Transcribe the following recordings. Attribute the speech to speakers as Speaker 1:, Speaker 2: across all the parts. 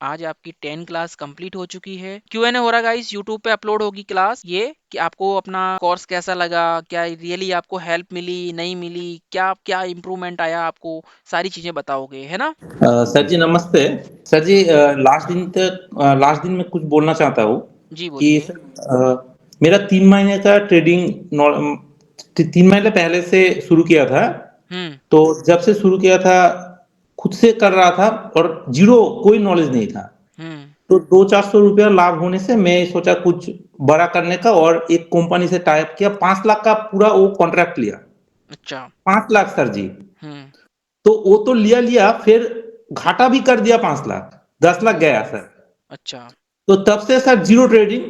Speaker 1: आज आपकी 10 class complete हो चुकी है। Q&A हो रहा गाइस, यूट्यूब पे अपलोड होगी क्लास ये कि आपको अपना कोर्स कैसा लगा, क्या रियली आपको हेल्प मिली नहीं मिली, क्या क्या इम्प्रूवमेंट आया, आपको सारी चीजें बताओगे, है ना?
Speaker 2: सर जी नमस्ते। सर जी
Speaker 1: हम्म।
Speaker 2: लास्ट दिन मैं कुछ बोलना चाहता हूँ
Speaker 1: जी
Speaker 2: कि
Speaker 1: बोलिए।
Speaker 2: सर मेरा 3 महीने का ट्रेडिंग 3 महीने पहले से शुरू किया था।
Speaker 1: हम्म।
Speaker 2: तो जब से शुरू किया था खुद से कर रहा था और जीरो कोई नॉलेज नहीं था।
Speaker 1: हम्म।
Speaker 2: तो 200-400 रुपया लाभ होने से मैं सोचा कुछ बड़ा करने का और एक कंपनी से टाइप किया, 5 लाख का पूरा वो कॉन्ट्रैक्ट लिया।
Speaker 1: अच्छा।
Speaker 2: 5 लाख सर जी।
Speaker 1: हम्म।
Speaker 2: तो वो तो लिया लिया फिर घाटा भी कर दिया, 5 लाख, 10 लाख
Speaker 1: हम्म।
Speaker 2: गया सर।
Speaker 1: अच्छा।
Speaker 2: तो तब से सर जीरो ट्रेडिंग।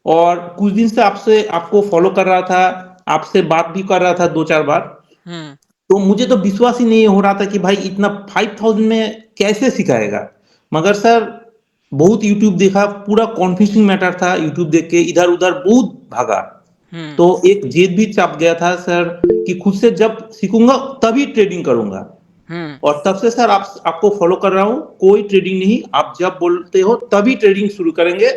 Speaker 2: और कुछ दिन से आपसे आपको फॉलो कर रहा था, आपसे बात भी कर रहा था 2-4 बार।
Speaker 1: हम्म।
Speaker 2: तो मुझे तो विश्वास ही नहीं हो रहा था कि भाई इतना 5,000 में कैसे सिखाएगा। मगर सर बहुत यूट्यूब देखा, पूरा कॉन्फ्यूजिंग मैटर था, यूट्यूब देख के इधर उधर बहुत भागा।
Speaker 1: हम्म।
Speaker 2: तो एक जेद भी चाप गया था सर कि खुद से जब सीखूंगा तभी ट्रेडिंग करूंगा।
Speaker 1: हम्म।
Speaker 2: और तब से सर आपको फॉलो कर रहा हूँ, कोई ट्रेडिंग नहीं, आप जब बोलते हो तभी ट्रेडिंग शुरू करेंगे।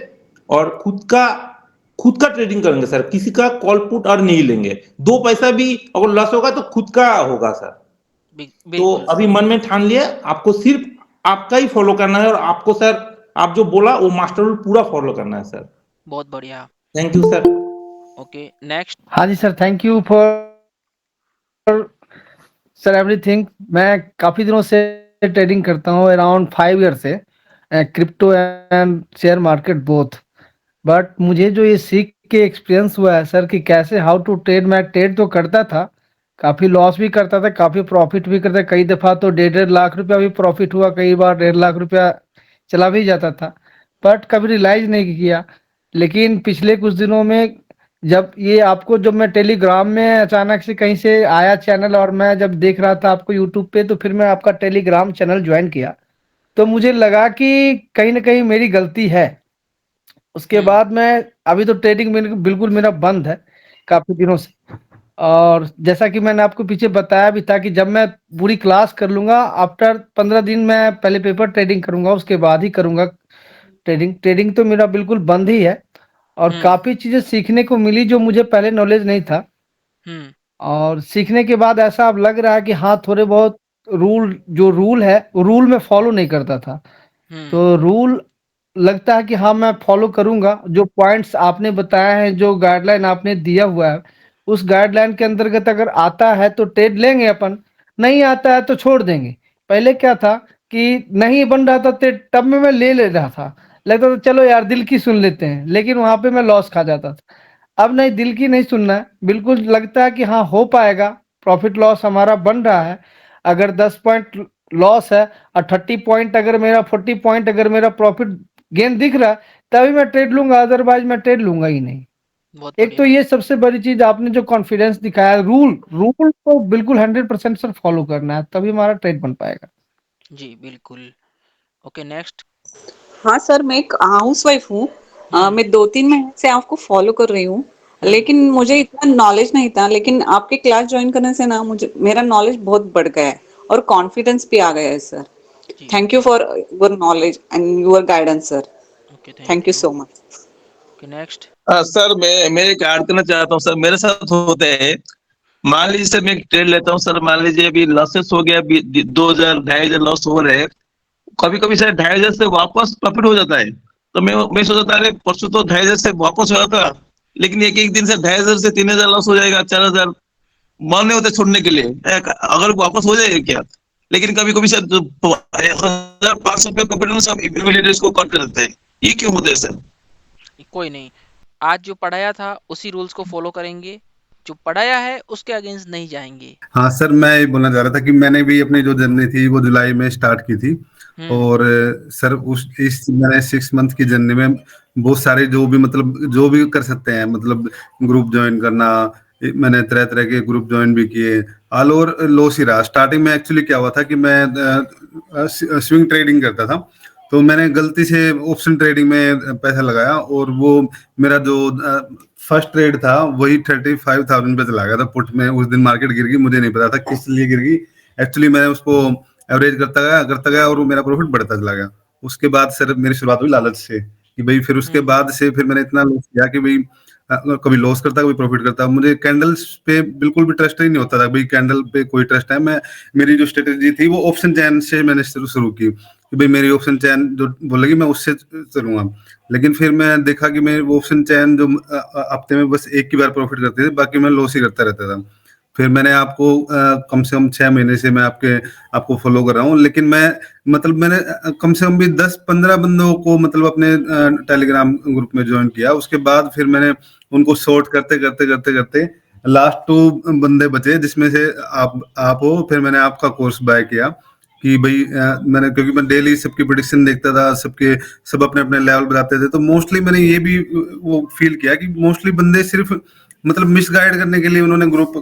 Speaker 2: और खुद का ट्रेडिंग करेंगे सर, किसी का कॉल पुट और नहीं लेंगे। 2 पैसा भी अगर लॉस होगा तो खुद का होगा सर। तो
Speaker 1: बिल्कुल।
Speaker 2: अभी मन में ठान लिया, आपको सिर्फ आपका ही फॉलो करना है और आपको सर आप जो बोला वो मास्टर रूल पूरा फॉलो करना है सर।
Speaker 1: बहुत बढ़िया।
Speaker 2: Thank you sir.
Speaker 1: Okay next.
Speaker 3: हाँ जी sir, thank you for sir everything. मैं काफ़ी दिनों से ट्रेडिंग करता हूँ, अराउंड 5 ईयर से, crypto and share market both. But मुझे जो ये सीख के एक्सपीरियंस हुआ है सर कि कैसे हाउ टू ट्रेड, मैं ट्रेड तो करता था, काफ़ी लॉस भी करता था, काफ़ी प्रॉफिट भी करता, कई दफ़ा तो 1.5 लाख रुपया भी प्रॉफिट हुआ, कई बार 1.5 लाख रुपया चला भी जाता था, बट कभी रियलाइज नहीं किया। लेकिन पिछले कुछ दिनों में जब ये आपको, जब मैं टेलीग्राम में अचानक से कहीं से आया चैनल और मैं जब देख रहा था आपको यूट्यूब पे, तो फिर मैं आपका टेलीग्राम चैनल ज्वाइन किया। तो मुझे लगा कि कहीं ना कहीं मेरी गलती है। उसके
Speaker 1: हम्म।
Speaker 3: बाद मैं, अभी तो ट्रेडिंग बिल्कुल मेरा बंद है काफ़ी दिनों से। और जैसा कि मैंने आपको पीछे बताया भी था कि जब मैं पूरी क्लास कर लूँगा, आफ्टर 15 दिन मैं पहले पेपर ट्रेडिंग करूँगा, उसके बाद ही करूँगा ट्रेडिंग। ट्रेडिंग तो मेरा बिल्कुल बंद ही है। और
Speaker 1: हम्म।
Speaker 3: काफ़ी चीज़ें सीखने को मिली जो मुझे पहले नॉलेज नहीं था।
Speaker 1: हम्म।
Speaker 3: और सीखने के बाद ऐसा अब लग रहा है कि हाँ, थोड़े बहुत रूल है, वो रूल मैं फॉलो नहीं करता था।
Speaker 1: हम्म।
Speaker 3: तो रूल लगता है कि हाँ, मैं फॉलो करूँगा। जो पॉइंट्स आपने बताए हैं, जो गाइडलाइन आपने दिया हुआ है, उस गाइडलाइन के अंतर्गत अगर आता है तो ट्रेड लेंगे अपन, नहीं आता है तो छोड़ देंगे। पहले क्या था कि नहीं बन रहा था ट्रेड, तब में मैं ले रहा था, लगता था चलो यार दिल की सुन लेते हैं, लेकिन वहाँ पे मैं लॉस खा जाता था। अब नहीं, दिल की नहीं सुनना है, बिल्कुल लगता है कि हाँ हो पाएगा, प्रॉफिट लॉस हमारा बन रहा है। अगर 10 पॉइंट लॉस है और 30 पॉइंट अगर मेरा, 40 पॉइंट अगर मेरा प्रॉफिट गेन दिख रहा है, तभी मैं ट्रेड लूंगा, अदरवाइज मैं ट्रेड लूंगा ही नहीं।
Speaker 1: बहुत
Speaker 3: एक तो
Speaker 1: बढ़िया।
Speaker 3: ये सबसे बड़ी चीज आपने जो कॉन्फिडेंस दिखाया, रूल रूल को बिल्कुल 100% सर फॉलो करना है, तभी हमारा ट्रेड बन पाएगा।
Speaker 1: जी बिल्कुल। Okay next.
Speaker 4: हाँ सर, मैं एक हाउस वाइफ हूँ।
Speaker 1: हम्म।
Speaker 4: मैं 2-3 महीने से आपको फॉलो कर रही हूँ।
Speaker 1: हम्म।
Speaker 4: लेकिन मुझे इतना नॉलेज नहीं था, लेकिन आपके क्लास ज्वाइन करने से ना मुझे मेरा नॉलेज बहुत बढ़ गया है और कॉन्फिडेंस भी आ गया है सर।
Speaker 1: जी
Speaker 4: thank you
Speaker 1: okay.
Speaker 4: For your knowledge and your guidance sir.
Speaker 1: Okay
Speaker 4: thank
Speaker 1: thank
Speaker 4: you
Speaker 1: you.
Speaker 4: So much.
Speaker 1: Okay next.
Speaker 5: Sir मैं एक ऐड करना चाहता हूँ सर, मेरे साथ होते हैं। मान लीजिए सर मैं एक ट्रेड लेता हूँ सर, मान लीजिए अभी लॉसेस हो गया, अभी 2,000 2,500 लॉस हो रहे हैं। कभी कभी सर 2,500 से वापस प्रॉफिट हो जाता है। तो मैं सोचता था अरे परसों तो 2,500 से वापस हो जाता, लेकिन एक एक दिन से 2,500 से 3,000 लॉस हो जाएगा, 4,000। मन नहीं होता छोड़ने के लिए, अगर वापस हो जाएगा क्या। लेकिन कभी कभी सर 1,500 रुपये प्रॉफिट सब इमीडिएटली इसको कट कर देते हैं। ये क्यों होता है सर?
Speaker 1: कोई नहीं, आज जो पढ़ाया था उसी रूल्स को फॉलो करेंगे, जो पढ़ाया है उसके अगेंस्ट नहीं जाएंगे।
Speaker 6: हाँ सर, मैं ये बोलना चाह रहा था कि मैंने भी अपनी जो जर्नी थी वो जुलाई में स्टार्ट की थी।
Speaker 1: हम्म।
Speaker 6: और सर उस इस मैंने 6 मंथ की जर्नी में बहुत सारे जो भी मतलब जो भी कर सकते हैं, मतलब ग्रुप ज्वाइन करना, मैंने तरह तरह के ग्रुप ज्वाइन भी किए। ऑल ओवर लॉस ही रहा। स्टार्टिंग में एक्चुअली क्या हुआ था कि मैं स्विंग ट्रेडिंग करता था, तो मैंने गलती से ऑप्शन ट्रेडिंग में पैसा लगाया, और वो मेरा जो फर्स्ट ट्रेड था वही 35,000 पे चला गया था पुट में। उस दिन मार्केट गिर गई, मुझे नहीं पता था किस लिए गिर गई। एक्चुअली मैंने उसको एवरेज करता गया और वो मेरा प्रॉफिट बढ़ता चला गया। उसके बाद सर मेरी शुरुआत हुई लालच से कि भाई फिर उसके बाद से फिर मैंने इतना लॉस किया कि भाई कभी लॉस करता कभी प्रॉफिट करता। मुझे कैंडल्स पे बिल्कुल भी ट्रस्ट ही नहीं होता था, भाई कैंडल पे कोई ट्रस्ट है। मैं मेरी जो स्ट्रेटेजी थी वो ऑप्शन चैन से मैंने शुरू की कि भाई मेरी ऑप्शन चैन जो बोलेगी मैं उससे चलूंगा। लेकिन फिर मैं देखा कि मेरी ऑप्शन चैन जो हफ्ते में बस एक ही बार प्रॉफिट करती थी, बाकी मैं लॉस ही करता रहता था। फिर मैंने आपको कम से कम 6 महीने से मैं आपको फॉलो कर रहा हूँ, लेकिन मैंने कम से कम भी 10-15 बंदों को मतलब अपने टेलीग्राम ग्रुप में ज्वाइन किया। उसके बाद फिर मैंने उनको सॉर्ट करते करते करते करते लास्ट 2 बंदे बचे, जिसमें से आप हो। फिर मैंने आपका कोर्स बाय किया कि भाई मैंने, क्योंकि मैं डेली सबकी प्रेडिक्शन देखता था, सब अपने अपने लेवल बताते थे, तो मोस्टली मैंने ये भी वो फील किया कि मोस्टली बंदे सिर्फ मतलब मिसगाइड करने के लिए उन्होंने ग्रुप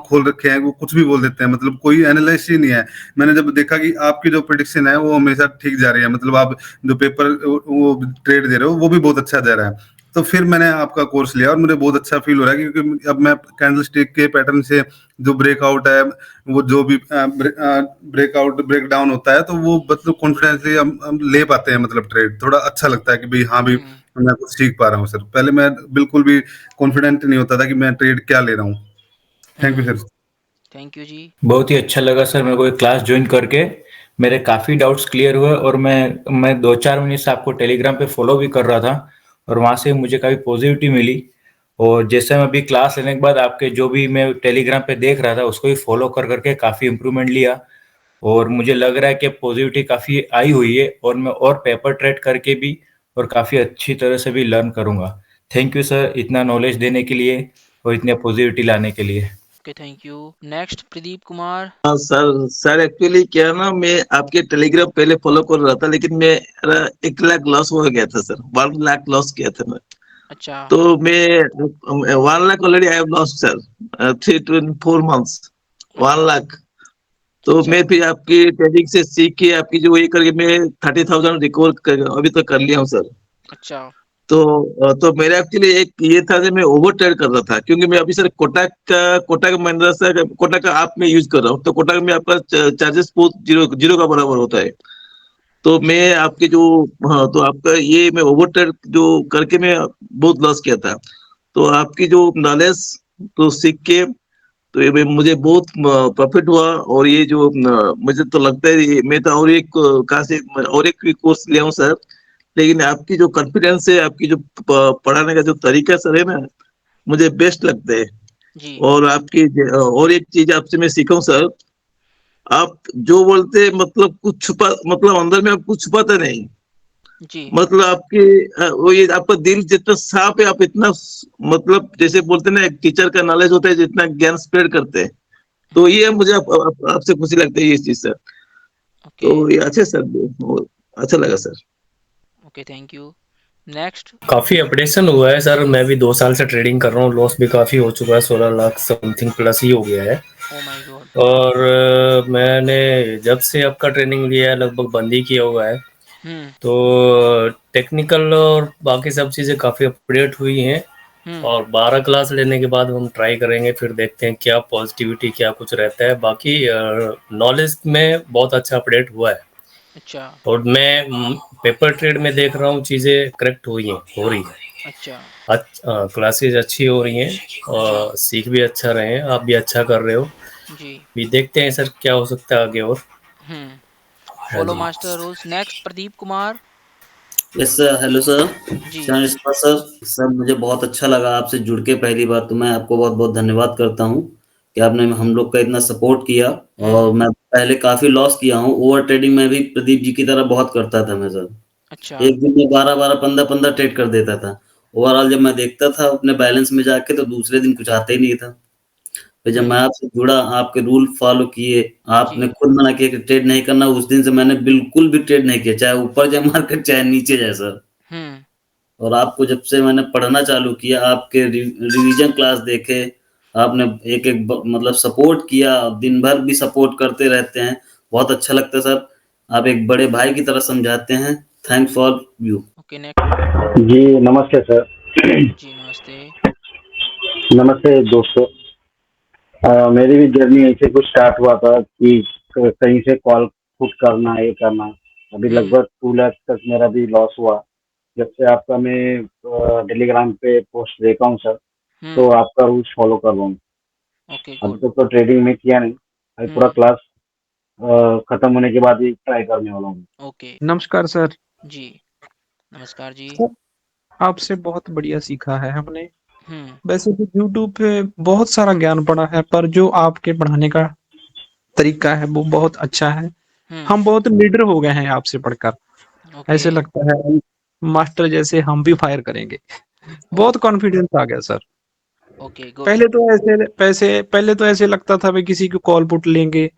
Speaker 6: खोल रखे हैं, वो कुछ भी बोल देते हैं, मतलब कोई एनालिसिस ही नहीं है। मैंने जब देखा कि आपकी जो प्रेडिक्शन है वो हमेशा ठीक जा रही है, मतलब आप जो पेपर वो ट्रेड दे रहे हो वो भी बहुत अच्छा दे रहा है, तो फिर मैंने आपका कोर्स लिया और मुझे बहुत अच्छा फील हो रहा है, क्योंकि अब मैं कैंडल स्टिक के पैटर्न से जो ब्रेकआउट है, वो जो भी ब्रेकआउट ब्रेक डाउन होता है, तो वो मतलब कॉन्फिडेंसली हम ले पाते हैं, मतलब ट्रेड थोड़ा अच्छा लगता है कि भाई हाँ भी मैं कुछ सीख पा रहा हूँ सर। पहले मैं बिल्कुल भी कॉन्फिडेंट नहीं होता था कि मैं ट्रेड क्या ले रहा हूँ। Thank you sir.
Speaker 1: Thank you जी।
Speaker 7: बहुत ही अच्छा लगा सर मेरे को ये क्लास ज्वाइन करके, मेरे काफ़ी डाउट्स क्लियर हुए और मैं 2-4 महीने से आपको टेलीग्राम पे फॉलो भी कर रहा था और वहाँ से मुझे काफ़ी पॉजिटिविटी मिली। और जैसे मैं अभी क्लास लेने के बाद आपके जो भी मैं टेलीग्राम पे देख रहा था उसको ही फॉलो कर करके काफ़ी इम्प्रूवमेंट लिया और मुझे लग रहा है कि पॉजिटिविटी काफ़ी आई हुई है और मैं और पेपर ट्रेड करके भी और काफ़ी अच्छी तरह से भी लर्न करूँगा। थैंक यू सर इतना नॉलेज देने के लिए और इतने पॉजिटिविटी लाने के लिए।
Speaker 1: Okay thank you. Next Pradeep Kumar.
Speaker 5: हाँ सर एक्चुअली क्या है ना, मैं आपके टेलीग्राम पहले फॉलो कर रहा था, लेकिन मेरा 1 लाख लॉस हो गया था सर, 1 लाख लॉस किया था मैं।
Speaker 1: अच्छा।
Speaker 5: तो मैं 1 lakh already I have lost sir, 3-4 months 1 lakh. तो
Speaker 1: अच्छा
Speaker 5: मैं फिर आपकी ट्रेडिंग से सीख के आपकी जो ये करके मैं 30,000 रिकवर अभी तक कर लिया हूँ सर।
Speaker 1: अच्छा।
Speaker 5: तो मेरा एक्चुअली एक ये था कि मैं ओवर ट्रेड कर रहा था, क्योंकि मैं अभी सर कोटक महिंद्रा से कोटक का ऐप में यूज कर रहा हूँ, तो कोटक में आपका चार्जेस बहुत जीरो जीरो का बराबर होता है। तो मैं आपके जो, हाँ, तो आपका ये मैं ओवर ट्रेड जो करके मैं बहुत लॉस किया था। तो आपकी जो नॉलेज तो सीख के तो ये मुझे बहुत प्रॉफिट हुआ। और ये जो मुझे तो लगता है मैं तो और एक कहाँ से और एक कोर्स लिया हूँ सर, लेकिन आपकी जो कॉन्फिडेंस है, आपकी जो पढ़ाने का जो तरीका सर है ना, मुझे बेस्ट लगता है।
Speaker 1: जी।
Speaker 5: और और एक चीज आपसे मैं सीखा हूँ सर, आप जो बोलते हैं मतलब कुछ छुपा, मतलब अंदर में आप कुछ छुपाते नहीं।
Speaker 1: जी।
Speaker 5: मतलब आपके वो ये आपका दिल जितना साफ है, आप इतना मतलब जैसे बोलते हैं ना, एक टीचर का नॉलेज होता है जितना ज्ञान स्प्रेड करते हैं, तो ये मुझे आपसे खुशी लगती है ये चीज सर।
Speaker 1: ओके।
Speaker 5: तो ये अच्छे सर, अच्छा लगा sir.
Speaker 1: Okay thank you. Next.
Speaker 8: काफी अपडेशन हुआ है सर, मैं भी 2 साल से ट्रेडिंग कर रहा हूँ, लॉस भी काफी हो चुका है, 16 लाख समथिंग प्लस ही हो गया है।
Speaker 1: Oh my God.
Speaker 8: और मैंने जब से आपका ट्रेनिंग लिया है लगभग बंद ही किया हुआ है, तो टेक्निकल और बाकी सब चीज़ें काफ़ी अपडेट हुई हैं। और 12 क्लास लेने के बाद हम ट्राई करेंगे, फिर देखते हैं क्या पॉजिटिविटी क्या कुछ रहता है। बाकी नॉलेज में बहुत अच्छा अपडेट हुआ है।
Speaker 1: अच्छा।
Speaker 8: और मैं पेपर ट्रेड में देख रहा हूँ चीज़ें करेक्ट हुई हैं, हो रही है।
Speaker 1: अच्छा।
Speaker 8: क्लासेस अच्छी हो रही हैं और सीख भी अच्छा रहे हैं, आप भी अच्छा कर रहे हो।
Speaker 1: जी।
Speaker 8: भी देखते हैं सर क्या हो सकता है आगे और। हाँ
Speaker 1: फॉलो
Speaker 8: जी।
Speaker 1: Master rules. Next Pradeep Kumar.
Speaker 9: Yes sir, hello sir.
Speaker 1: जी।
Speaker 9: सर मुझे बहुत अच्छा लगा आपसे जुड़ के पहली बार, तो मैं आपको बहुत बहुत धन्यवाद करता हूँ कि आपने हम लोग का इतना सपोर्ट किया। और मैं पहले काफी लॉस किया हूँ, ओवर ट्रेडिंग में भी प्रदीप जी की तरह बहुत करता था मैं सर।
Speaker 1: अच्छा।
Speaker 9: एक दिन में 12-12 15-15 ट्रेड कर देता था। ओवरऑल जब मैं देखता था अपने बैलेंस में जाके, तो दूसरे दिन कुछ आता ही नहीं था। फिर जब मैं आपसे जुड़ा, आपके रूल फॉलो किए, आपने खुद मना किया कि ट्रेड नहीं करना, उस दिन से मैंने बिल्कुल भी ट्रेड नहीं किया, चाहे ऊपर जाए मार्केट चाहे नीचे जाए सर। और आपको जब से मैंने पढ़ना चालू किया, आपके रिवीजन क्लास देखे, आपने एक एक मतलब सपोर्ट किया, दिन भर भी सपोर्ट करते रहते हैं, बहुत अच्छा लगता है सर। आप एक बड़े भाई की तरह समझाते हैं। Thanks for you.
Speaker 1: Okay next.
Speaker 10: जी नमस्ते सर।
Speaker 1: जी नमस्ते।
Speaker 10: नमस्ते दोस्तों। मेरी भी जर्नी ऐसे कुछ स्टार्ट हुआ था कि कहीं से कॉल पुट करना, ये करना, अभी लगभग 2 लाख तक मेरा भी लॉस हुआ। जब से आपका मैं टेलीग्राम पे पोस्ट देखा हूँ सर, तो आपका रूल्स फॉलो कर रहा हूँ।
Speaker 1: ओके,
Speaker 10: अभी
Speaker 1: गुड।
Speaker 10: तक तो ट्रेडिंग में किया नहीं, अभी पूरा क्लास खत्म होने के बाद ही ट्राई करने वाला हूँ।
Speaker 1: ओके
Speaker 11: नमस्कार सर।
Speaker 1: जी, नमस्कार जी।
Speaker 11: सर, आपसे बहुत बढ़िया सीखा है हमने।
Speaker 1: हम्म
Speaker 11: वैसे तो यूट्यूब पे बहुत सारा ज्ञान पड़ा है, पर जो आपके पढ़ाने का तरीका है वो बहुत अच्छा है।
Speaker 1: हम्म
Speaker 11: हम बहुत निडर हो गए हैं आपसे पढ़कर।
Speaker 1: ओके
Speaker 11: ऐसे लगता है मास्टर जैसे हम भी फायर करेंगे।
Speaker 1: ओ
Speaker 11: बहुत कॉन्फिडेंस आ गया सर।
Speaker 1: Okay, good.
Speaker 11: पहले तो ऐसे लगता था भाई किसी को कॉल पुट लेंगे।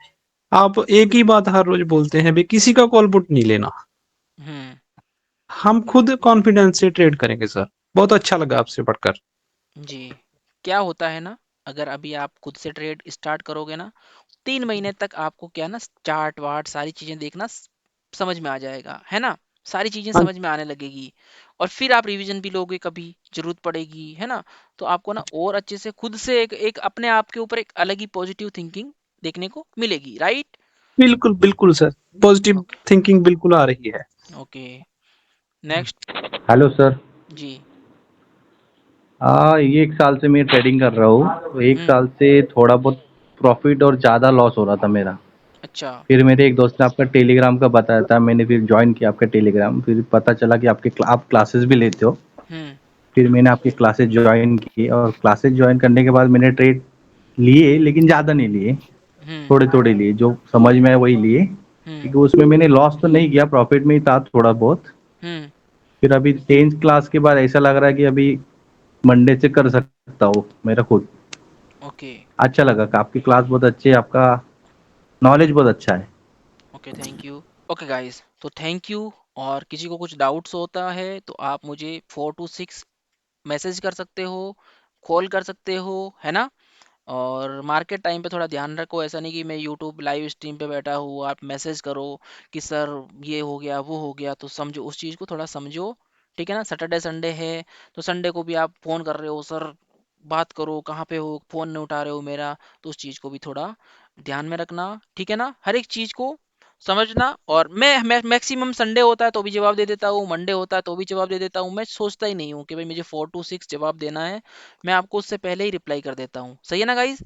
Speaker 11: आप एक ही बात हर रोज बोलते हैं भाई किसी का कॉल पुट नहीं लेना।
Speaker 1: हम्म
Speaker 11: हम खुद कॉन्फिडेंस से ट्रेड करेंगे सर। बहुत अच्छा लगा आपसे पढ़कर।
Speaker 1: जी, क्या होता है ना, अगर अभी आप खुद से ट्रेड स्टार्ट करोगे ना, 3 महीने तक आपको क्या ना, चार्ट वार्ट सारी चीजें देखना समझ में आ जाएगा, है ना। सारी चीजें
Speaker 11: हाँ,
Speaker 1: समझ में आने लगेगी। और फिर आप रिवीजन भी लोगे, कभी जरूरत पड़ेगी, है ना। तो आपको ना और अच्छे से खुद से एक एक अपने आप के ऊपर एक अलग ही पॉजिटिव थिंकिंग देखने को मिलेगी, राइट।
Speaker 11: बिल्कुल बिल्कुल सर। पॉजिटिव
Speaker 1: ओके
Speaker 11: थिंकिंग बिल्कुल आ रही है।
Speaker 1: Okay, next.
Speaker 12: Hello sir.
Speaker 1: जी।
Speaker 12: ये 1 साल से मैं ट्रेडिंग कर रहा हूँ, तो 1 साल
Speaker 1: हम्म
Speaker 12: से थोड़ा बहुत प्रॉफिट और ज़्यादा लॉस हो रहा था मेरा।
Speaker 1: अच्छा।
Speaker 12: फिर मेरे एक दोस्त ने आपका टेलीग्राम का बताया था, मैंने फिर ज्वाइन किया आपका टेलीग्राम, फिर पता चला कि आप क्लासेस भी लेते हो।
Speaker 1: हम्म
Speaker 12: फिर मैंने आपकी क्लासेस ज्वाइन की, और क्लासेस ज्वाइन करने के बाद मैंने ट्रेड लिए, लेकिन ज़्यादा नहीं लिए,
Speaker 1: हम्म
Speaker 12: थोड़े थोड़े लिए, जो समझ में आए वही लिए,
Speaker 1: हम्म
Speaker 12: क्योंकि उसमें मैंने लॉस तो नहीं किया, प्रॉफिट में ही था थोड़ा बहुत।
Speaker 1: हम्म
Speaker 12: फिर अभी 10th क्लास के बाद ऐसा लग रहा है कि अभी मंडे से कर सकता हूँ मेरा खुद।
Speaker 1: ओके
Speaker 12: अच्छा लगा कि आपकी क्लास बहुत अच्छी है, आपका नॉलेज बहुत अच्छा है।
Speaker 1: Okay, thank you. Okay guys, तो थैंक यू। और किसी को कुछ डाउट्स होता है तो आप मुझे 4 to 6 मैसेज कर सकते हो, कॉल कर सकते हो, है ना। और मार्केट टाइम पे थोड़ा ध्यान रखो, ऐसा नहीं कि मैं यूट्यूब लाइव स्ट्रीम पे बैठा हूँ आप मैसेज करो कि सर ये हो गया वो हो गया, तो समझो उस चीज़ को, थोड़ा समझो, ठीक है ना। सैटरडे संडे है, तो संडे को भी आप फ़ोन कर रहे हो, सर बात करो, कहाँ पे हो, फ़ोन नहीं उठा रहे हो मेरा, तो उस चीज़ को भी थोड़ा ध्यान में रखना, ठीक है ना। हर एक चीज़ को समझना। और मैं मैक्सिमम संडे होता है तो भी जवाब दे देता हूँ, मंडे होता है तो भी जवाब दे देता हूँ। मैं सोचता ही नहीं हूँ कि भाई मुझे 4 to 6 जवाब देना है, मैं आपको उससे पहले ही रिप्लाई कर देता हूँ, सही है ना गाइज।